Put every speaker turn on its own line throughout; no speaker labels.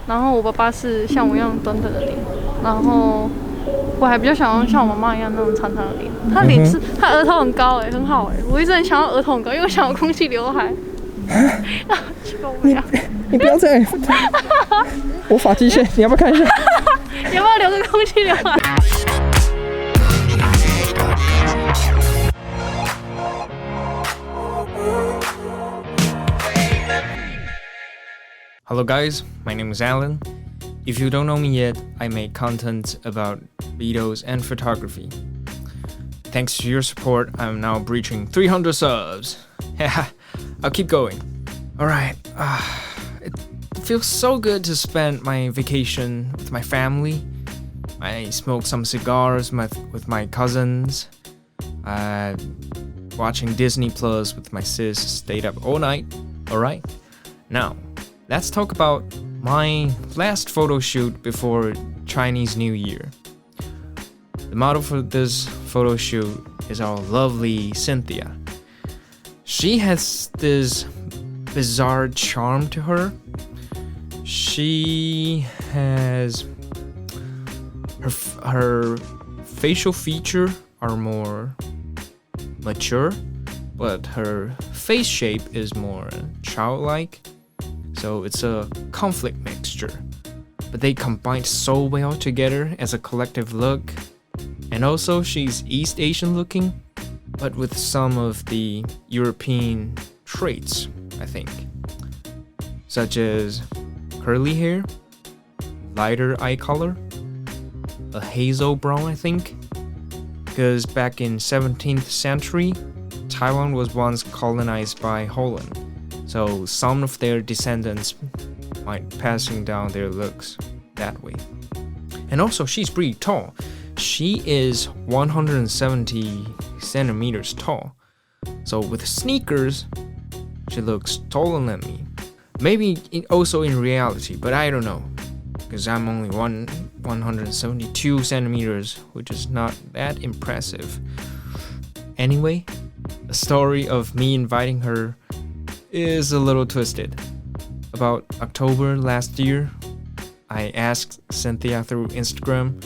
然后我爸爸是像我一样短短的脸，然后我还比较想要像我妈妈一样那种长长的脸。她脸是她额头很高很好我一直很想要额头很高，因为我想要空气刘海。
你不要这样，我发际线，你要不要看一下？
你要不要留个空气刘海
？Hello guys, my name is Alan. If you don't know me yet, I make content about videos and photography. Thanks to your support, I'm now breaching 300 subs. I'll keep going. Alright, it feels so good to spend my vacation with my family. I smoked some cigars with my cousins. Watching Disney Plus with my sis, stayed up all night. Alright, now let's talk about my last photo shoot before Chinese New Year. The model for this photo shoot is our lovely Cynthia. She has this bizarre charm to her. She has her facial features are more mature, but her face shape is more childlike. So it's a conflict mixture, but they combine so well together as a collective look. And also she's East Asian looking, but with some of the European traits, I think, such as curly hair, lighter eye color, a hazel brown, I think, because back in 17th century, Taiwan was once colonized by Holland. So some of their descendants might passing down their looks that way. And also she's pretty tall. She is 170 centimeters tall. So with sneakers, she looks taller than me. Maybe also in reality, but I don't know. Because I'm only 172 centimeters, which is not that impressive. Anyway, the story of me inviting her is a little twisted. About October last year, I asked Cynthia through Instagram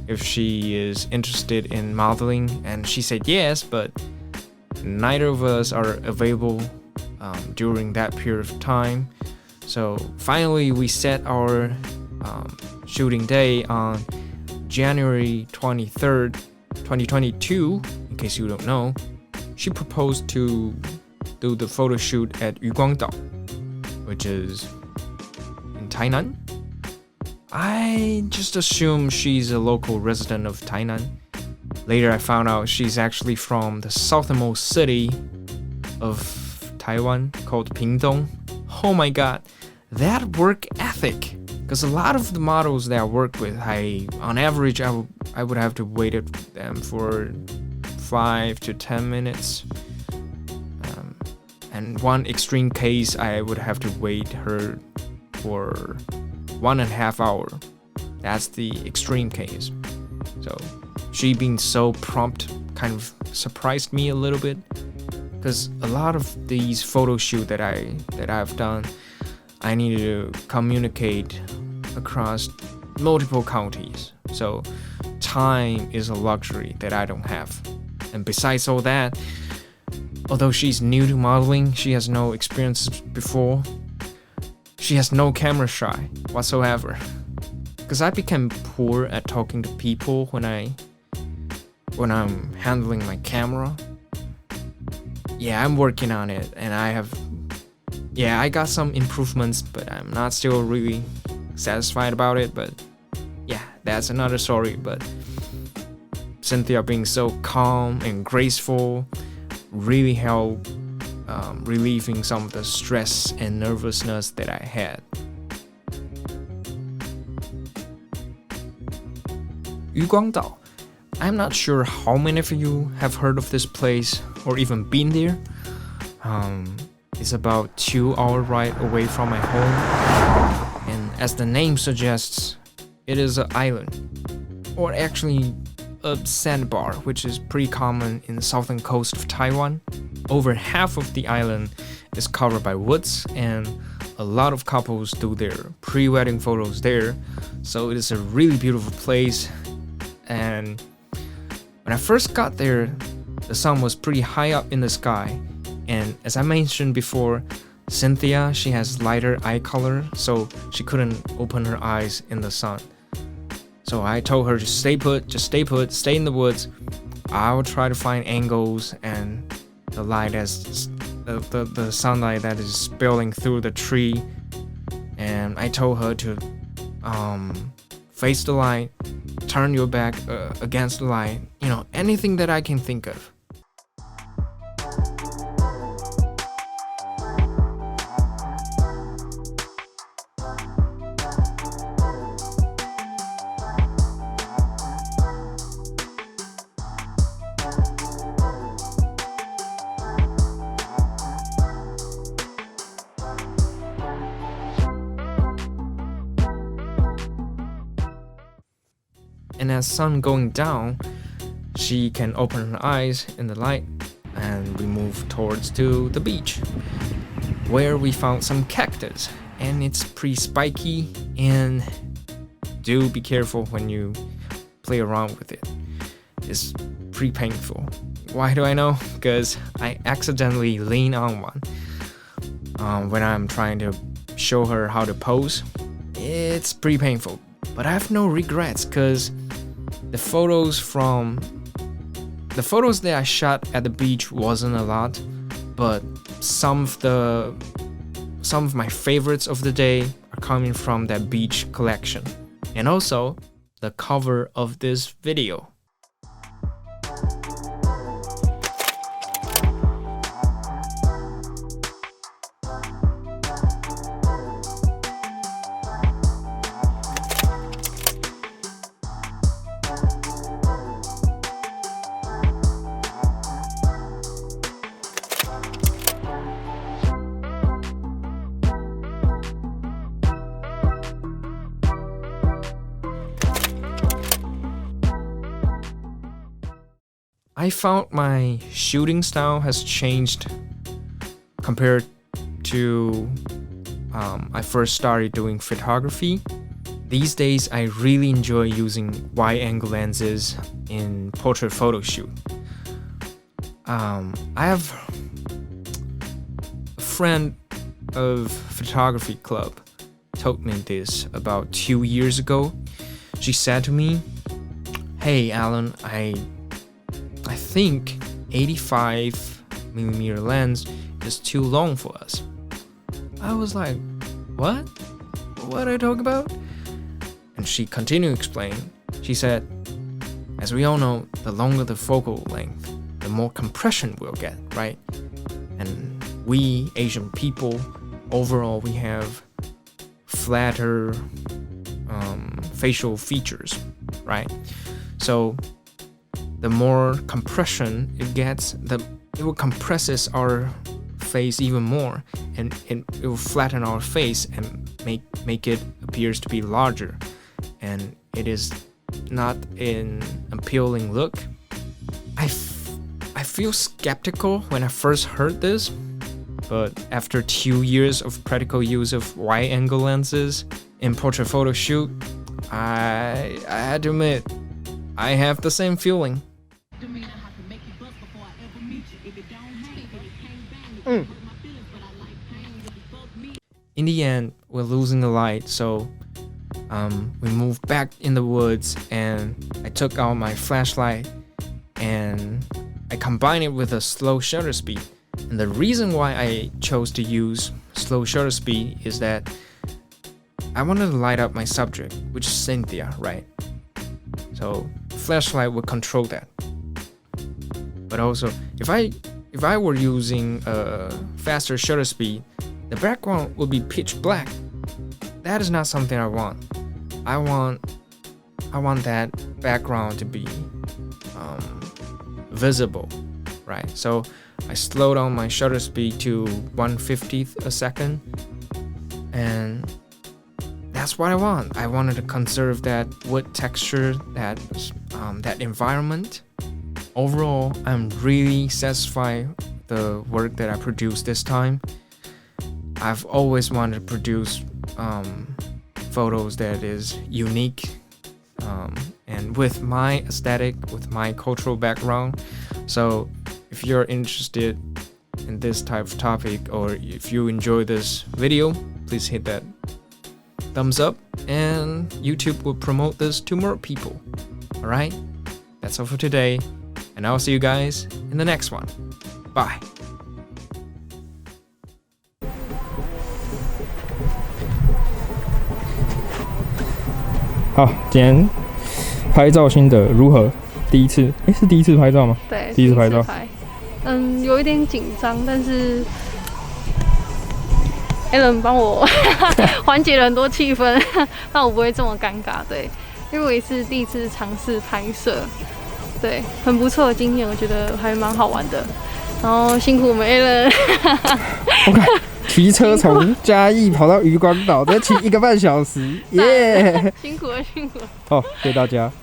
if she is interested in modeling, and she said yes, but neither of us are available during that period of time. So finally we set our shooting day on January 23rd, 2022. In case you don't know, she proposed to do the photo shoot at 渔光岛, which is in Tainan. I just assume she's a local resident of Tainan. Later I found out she's actually from the southernmost city of Taiwan called Pingdong. Oh my god, that work ethic! Because a lot of the models that I work with, on average I would have to wait at them for 5 to 10 minutes. And one extreme case, I would have to wait her for 1.5 hours. That's the extreme case. So she being so prompt kind of surprised me a little bit, because a lot of these photo shoots that I've done, I needed to communicate across multiple counties. So time is a luxury that I don't have. And besides all that, although she's new to modeling, she has no experience before. She has no camera shy whatsoever. Because I became poor at talking to people when I'm handling my camera. Yeah, I'm working on it, and I got some improvements, but I'm not still really satisfied about it. But yeah, that's another story. But Cynthia being so calm and graceful really helped relieving some of the stress and nervousness that I had. 渔光岛. I'm not sure how many of you have heard of this place or even been there. It's about 2-hour ride away from my home. And as the name suggests, it is an island. Or actually a sandbar, which is pretty common in the southern coast of Taiwan. Over half of the island is covered by woods, and a lot of couples do their pre-wedding photos there, so it is a really beautiful place. And when I first got there, the sun was pretty high up in the sky, and as I mentioned before, Cynthia, she has lighter eye color, so she couldn't open her eyes in the sun. So I told her to stay put, stay in the woods. I will try to find angles and the light as the sunlight that is spilling through the tree. And I told her to face the light, turn your back against the light, anything that I can think of. And as sun going down, she can open her eyes in the light, and we move towards to the beach, where we found some cactus, and it's pretty spiky, and do be careful when you play around with it. It's pretty painful. Why do I know? Because I accidentally lean on one when I'm trying to show her how to pose. It's pretty painful, but I have no regrets because the photos that I shot at the beach wasn't a lot, but some of my favorites of the day are coming from that beach collection, and also the cover of this video. I found my shooting style has changed compared to I first started doing photography. These days, I really enjoy using wide-angle lenses in portrait photo shoot. I have a friend of photography club told me this about 2 years ago. She said to me, "Hey, Alan, I think 85mm lens is too long for us." I was like, what? What are you talking about? And she continued to explain. She said, as we all know, the longer the focal length, the more compression we'll get, right? And we Asian people, overall, we have flatter facial features, right? So the more compression it gets, it will compresses our face even more, and it will flatten our face and make it appears to be larger, and it is not an appealing look. I feel skeptical when I first heard this, but after 2 years of practical use of wide-angle lenses in portrait photo shoot, I had to admit, I have the same feeling. In the end, we're losing the light, so we moved back in the woods, and I took out my flashlight and I combined it with a slow shutter speed. And the reason why I chose to use slow shutter speed is that I wanted to light up my subject, which is Cynthia, right? So flashlight would control that. But also, if I were using a faster shutter speed, the background would be pitch black. That is not something I want. I want that background to be visible, right? So I slowed down my shutter speed to 1/50th a second, and that's what I want. I wanted to conserve that wood texture, that environment. Overall, I'm really satisfied with the work that I produced this time. I've always wanted to produce photos that is unique and with my aesthetic, with my cultural background. So if you're interested in this type of topic, or if you enjoy this video, please hit that thumbs up and YouTube will promote this to more people. Alright, that's all for today, and I'll see you guys in the next one. Bye. 好，今天拍照心得如何？第一次，是第一次拍照吗？
对，
第一次拍照。
有一点紧张，但是 Alan 帮我缓解了很多气氛，让我不会这么尴尬。对，因为我也是第一次尝试拍摄，对，很不错的经验，我觉得还蛮好玩的。然后辛苦我们 Alan。OK，
骑车从嘉义跑到渔光岛，再骑1个半小时，耶！
辛苦了，辛苦了。
好，谢谢大家。